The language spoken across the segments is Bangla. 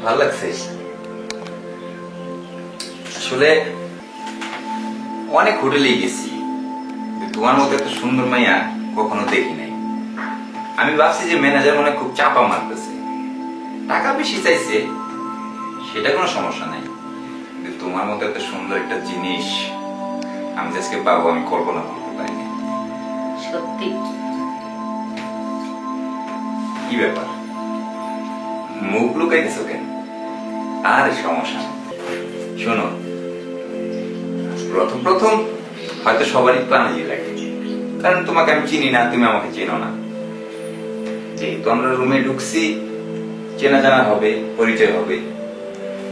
ভালো লাগছে। আসলে অনেক হোটেলে গেছি, তোমার মতো এত সুন্দর মাইয়া কখনো দেখি নাই। আমি ভাবছি যে ম্যানেজার মনে খুব চাপা মারতেছে, টাকা বেশি চাইছে, সেটা কোনো সমস্যা নাই, কিন্তু তোমার মতো এত সুন্দর একটা জিনিস আমি আজকে পাবো আমি কল্পনা করতে পারিনি। সত্যি? কি ব্যাপার, মুখ লুকাইতেছো কেন? আর সমস্যা নেই, শোনো, প্রথম প্রথম হয়তো সবারই প্রাণী লাগে, কারণ তোমাকে আমি চিনি না, তুমি আমাকে চেনো না। যেহেতু আমরা রুমে ঢুকছি, চেনা জানা হবে, পরিচয় হবে,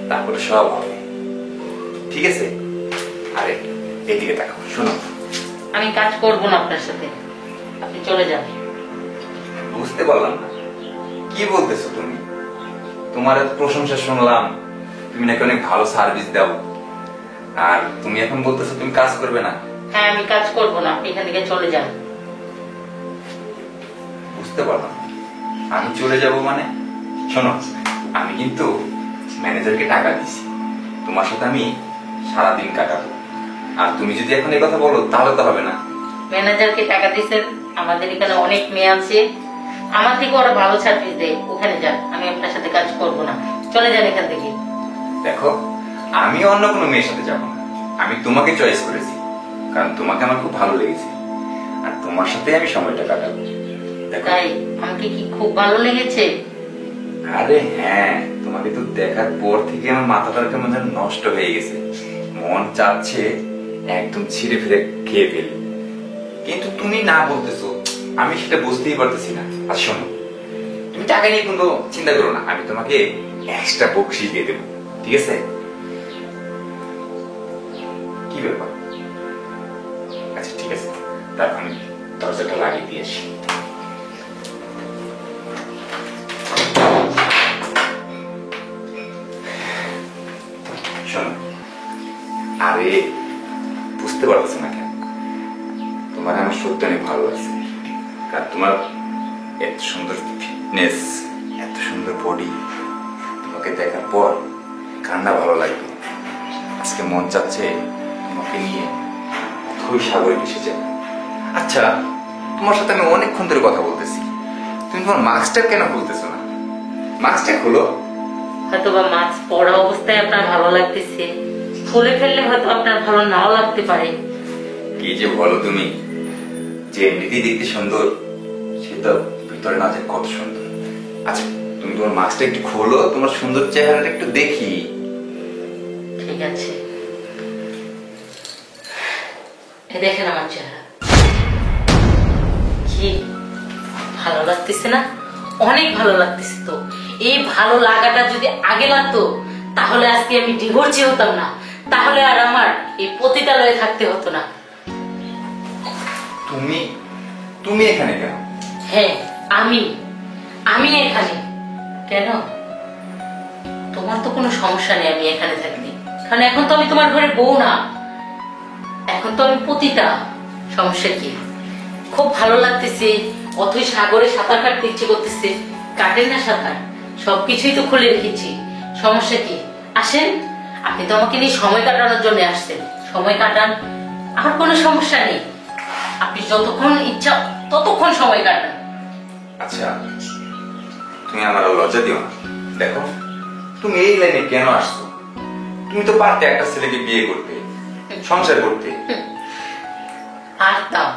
তারপরে সব হবে, ঠিক আছে? আরে এদিকে তাকাও, শোনো। আমি কাজ করব না আপনার সাথে, আপনি চলে যান। বুঝতে পারলাম না, কি বলতেছো তুমি? তোমার এত প্রশংসা শুনলাম, তুমি নাকি অনেক ভালো সার্ভিস দাও, আর তুমি এখন বলতেছো তুমি কাজ করবে না? হ্যাঁ, আমি কাজ করব না, আপনি এখান থেকে চলে যান। বুঝতে পারলাম, আমি চলে যাব মানে? শোনো, আমি কিন্তু ম্যানেজারকে টাকা দিছি, তোমার সাথে আমি সারাদিন কাটাবো, আর তুমি যদি এখন এই কথা বলো তাহলে তো হবে না। ম্যানেজারকে টাকা দিয়েছেন, আমাদের এখানে অনেক মেয়ে আছে, আমার থেকে ওরা ভালো সার্ভিস দেয়, ওখানে যান, আমি আপনার সাথে কাজ করব না, চলে যান এখান থেকে। দেখো, আমি অন্য কোনো মেয়ের সাথে যাবো না, আমি তোমাকে চয়েস করেছি, কারণ তোমাকে আমার খুব ভালো লেগেছে, আর তোমার সাথে আমি সময়টা কাটাবো। তাই আমাকে কি খুব ভালো লেগেছে? আরে হ্যাঁ, তোমাকে তো দেখার পর থেকে আমার মাথাটা কেমন যেন নষ্ট হয়ে গেছে, মন চাচ্ছে একদম ছিঁড়ে ফিরে খেয়ে ফেলি, কিন্তু তুমি না বলতেছো, আমি সেটা বুঝতেই পারতেছি না। আর শোনো, তুমি টাকা নিয়ে কোনো চিন্তা করো না, আমি তোমাকে এক্সট্রা বকশিশ দিয়ে দেবো, ঠিক আছে? কি ব্যাপার? আচ্ছা ঠিক আছে, তারপর আমি দরজাটা লাগিয়ে দিয়ে আসি। শোনো, আরে বুঝতে পারছো না কেন? তোমার আমার সত্যি অনেক ভালো লাগছে, কারণ তোমার এত সুন্দর ফিটনেস, এত সুন্দর বডি, তোমাকে দেখার পর কান্না ভালো লাগবে। আজকে মন চাচ্ছে তোমাকে নিয়ে খুবই সাগরে মিশে যাবে। আচ্ছা, তোমার সাথে আমি অনেকক্ষণ ধরে কথা বলতেছি, তুমি তোমার মাস্কটা কেন খুলতেছো না? মাস্কটা খুলো। হয়তো বা মাস্ক পরা অবস্থায় আপনার ভালো লাগতেছে, খুলে ফেললে হয়তো আপনার ভালো নাও লাগতে পারে। কি যে বলো তুমি, যে এমনিতেই দেখতে সুন্দর, সে তো ভিতরে না যায় কত সুন্দর। আচ্ছা তুমি তোমার মাস্কটা একটু খোলো, তোমার সুন্দর চেহারাটা একটু দেখি। ঠিক আছে, এই দেখেন আমার চেহারা, কি ভালো লাগতেছে না? অনেক ভালো লাগতেছে তো। এই ভালো লাগাটা যদি আগে লাগতো, তাহলে আজকে আমি ডিভোর্সি হতাম না, তাহলে আর আমার এই পতিতালয়ে থাকতে হতো না। তুমি তুমি এখানে কেন? হ্যাঁ, আমি এখানে কেন? তোমার তো কোনো সমস্যা নেই আমি এখানে থাকতে, কারণ এখন তো আমি তোমার ঘরে বউ না, এখন তো আমি পতিতা। সমস্যা কি? খুব ভালো লাগতেছে, অথই সাগরে সাঁতার কাটতে ইচ্ছে করতেছে, কাটেন না সাঁতার, সবকিছুই তো খুলে রেখেছি, সমস্যা কি? আসেন, আপনি তো আমাকে নিয়ে সময় কাটানোর জন্য আসছেন, সময় কাটান, আর কোনো সমস্যা নেই, আপনি যতক্ষণ ইচ্ছা ততক্ষণ সময় কাটান। আচ্ছা তুমি আমার লজ্জা দিও না, দেখো তুমি এই লাইনে কেন আসছো? তুমি তো পারতে একটা ছেলেকে বিয়ে করতে, সংসার করতে। পারতাম,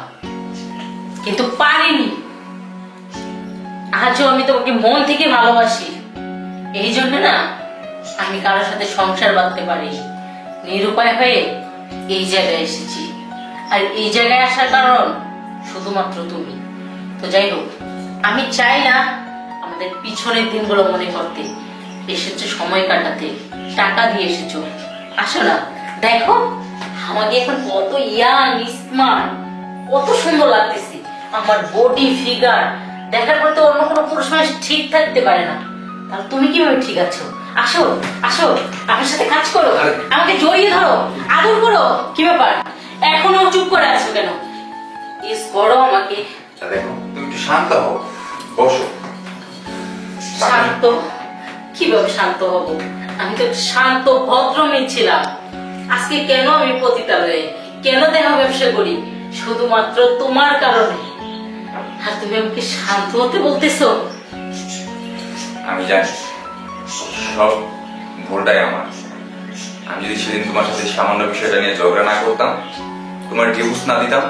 কিন্তু পারিনি। আজও আমি তোমাকে মন থেকে ভালোবাসি, এই জন্য না আমি কারোর সাথে সংসার বাঁধতে পারি, নিরুপায় হয়ে এই জায়গায় এসেছি, আর এই জায়গায় আসার কারণ শুধুমাত্র তুমি। তো যাই হোক, আমি চাই না আমাদের পিছনের দিনগুলো মনে করতে, এসেছো সময় কাটাতে, টাকা দিয়ে এসেছো, আসো না, দেখো আমাকে এখন কত ইয়াং স্মার্ট, কত সুন্দর লাগতেছে, আমার বডি ফিগার দেখার পর তো অন্য কোনো পুরুষ মানুষ ঠিক থাকতে পারে না, তাহলে তুমি কিভাবে ঠিক আছো? আসো আসো, আমার সাথে কাজ করো, আমাকে জড়িয়ে ধরো, আদর করো। কি ব্যাপার, এখনো চুপ করে আছো কেন? ইস করো আমাকে। দেখো তুমি একটু শান্ত হও, বসো। শান্ত? কি কিভাবে শান্ত হব? আমি তো শান্ত ভদ্র মেয়ে ছিলাম। আজকে কেন আমি পতিতালয়ে, কেন দেখা ব্যবসা করি? শুধুমাত্র তোমার কারণে। আর তুমি আমাকে শান্ত হতে বলতেছো? আমি জানি সব ভুলটাই আমার। আমি যদি সেদিন তোমার সাথে সামান্য বিষয়টা নিয়ে ঝগড়া না করতাম, তোমার ডিভোর্স না দিতাম,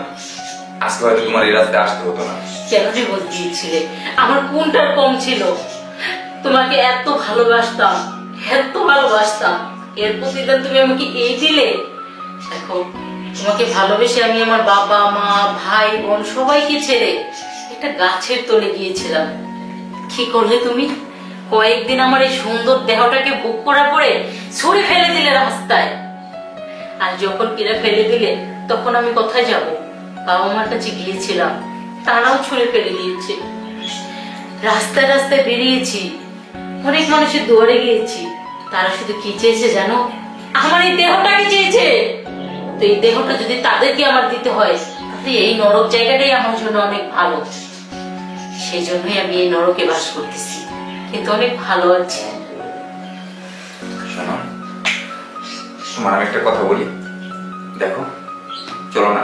আজকে হয়তো তোমার এই রাস্তায় আসতে হতো না। কেন ডিভোর্স দিয়েছিলে? আমার কোনটার কম ছিল? তোমাকে এত ভালোবাসতাম, এত ভালোবাসতাম, এর প্রতিদান তুমি আমাকে এই দিলে? দেখো, তোমাকে ভালোবেসে আমি আমার বাবা মা ভাই বোন সবাইকে ছেড়ে একটা গাছের তলে গিয়েছিলাম। কি করলে তুমি? কয়েকদিন আমার এই সুন্দর দেহটাকে বুক করা পড়ে ছুঁড়ে ফেলে দিলে রাস্তায়। আর যখন কিনা ফেলে দিলে, তখন আমি কোথায় যাব? বাবা মার কাছে গিয়েছিলাম, তারাও ছুঁড়ে ফেলে দিয়েছে। রাস্তায় রাস্তায় বেরিয়েছি, অনেক মানুষের দুয়ারে গিয়েছি, তারা শুধু কি চেয়েছে জানো? আমার এই দেহটাকে চেয়েছে। তো এই দেহটা যদি তাদেরকে আমার দিতে হয়, তাহলে এই নরক জায়গাটাই আমার জন্য অনেক ভালো। সেই জন্যই আমি এই নরকে বাস করতেছি, কিন্তু অনেক ভালো আছি। শোনো, তোমার আমি একটা কথা বলি। দেখো, চলো না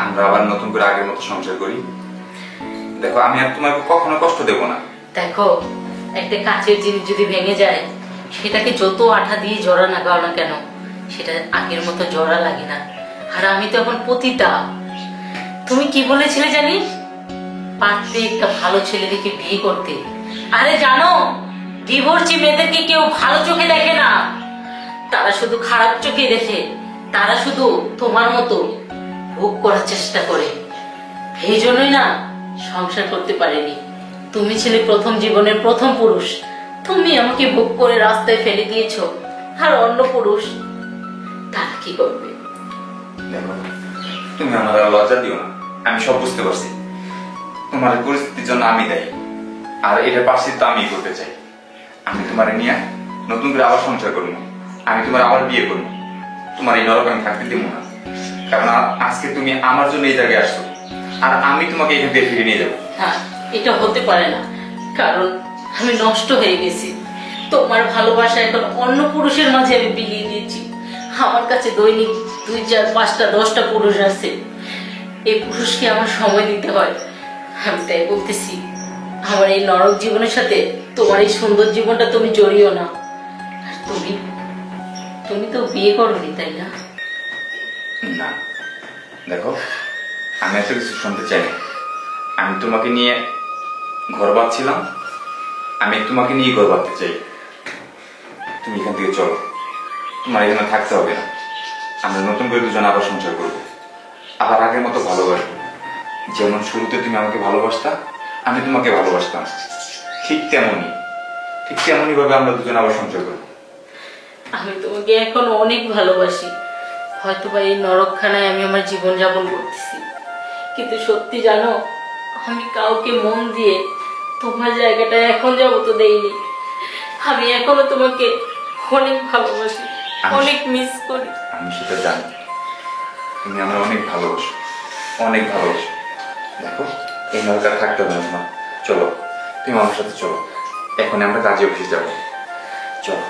আমরা আবার নতুন করে আগের মতো সংসার করি। দেখো, আমি আর তোমাকে কখনো কষ্ট দেবো না। দেখো, একটা কাঁচের জিনিস যদি ভেঙে যায়, সেটাকে যত আঠা দিয়ে জড়া লাগাও না কেন, সেটা আগের মতো জড়া লাগে না। আর আমি তো এখন পতিতা। তুমি কি বলেছিলে জানি? পারতে একটা ভালো ছেলে দেখে বিয়ে করতে। আরে জানো, ডিভোর্সি মেয়েদেরকে কেউ ভালো চোখে দেখে না, তারা শুধু খারাপ চোখে দেখে। তারা শুধু তোমার মতো ভোগ করার চেষ্টা করে। এই জন্যই না সংসার করতে পারেনি। তুমি ছিলে প্রথম জীবনের প্রথম পুরুষ, তুমি আমাকে ভোগ করে রাস্তায় ফেলে দিয়েছো। আর অন্য পুরুষ, তারা কি করবে? দেখো, তুমি আমার আর লজ্জা দিও না। আমি সব বুঝতে পারছি, তোমার পরিস্থিতির জন্য আমি দায়ী। আর এটা পারছি তো আমি করতে চাই। আমি তোমার নিয়ে নতুন করে আবার সংসার করবো, আমি তোমার আবার বিয়ে করবো। তোমার এই নরক আমি থাকতে দিব না। কারণ আজকে তুমি আমার জন্য এই জায়গায় আসছো, আর আমি তোমাকে এখান থেকে ফিরে নিয়ে যাবো। হ্যাঁ, এটা হতে পারে না, কারণ আমি নষ্ট হয়ে গেছি। তোমার ভালোবাসা এখন অন্য পুরুষের মাঝে আমি বিলিয়ে দিয়েছি। আমার কাছে দৈনিক 2, 4, 5টা 10টা পুরুষ আছে। এই পুরুষকে আমার সময় দিতে হয়। আমি তাই বলতেছি, আমার এই নরক জীবনের সাথে তোমার এই সুন্দর জীবনটা তুমি জড়িও না। আর তুমি তো বিয়ে করোনি, তাই না? না, দেখো, আমি এত কিছু শুনতে চাই না। আমি তোমাকে নিয়ে ঘর বাঁধছিলাম, আমি তোমাকে নিয়ে ঘর বাঁধতে চাই। তুমি এখান থেকে চলো, তোমার এখানে থাকতে হবে না। আমরা নতুন করে দুজন আবার সংসার করবো, আবার আগের মতো ভালোবাসবো। যেমন শুরুতে তুমি আমাকে ভালোবাসতা, আমি তোমাকে ভালোবাসতাম, ঠিক তেমনই ভাবে আমরা দুজন আবার সংসার করবো। আমি তোমাকে এখন অনেক ভালোবাসি। হয়তোবা এই নরকখানায় আমি আমার জীবন যাপন করতেছি, কিন্তু সত্যি জানো, আমি কাউকে মন দিয়ে তোমার জায়গাটা এখন যাবো তো দেইনি। আমি এখনো তোমাকে অনেক ভালোবাসি, অনেক মিস করি। আমি সেটা জানি, তুমি আমার অনেক ভালোবাসো। দেখো, এই নরক আর থাকতে হবে না। চলো, তুমি আমার সাথে চলো। এখন আমরা কাজে অফিস যাবো, চলো।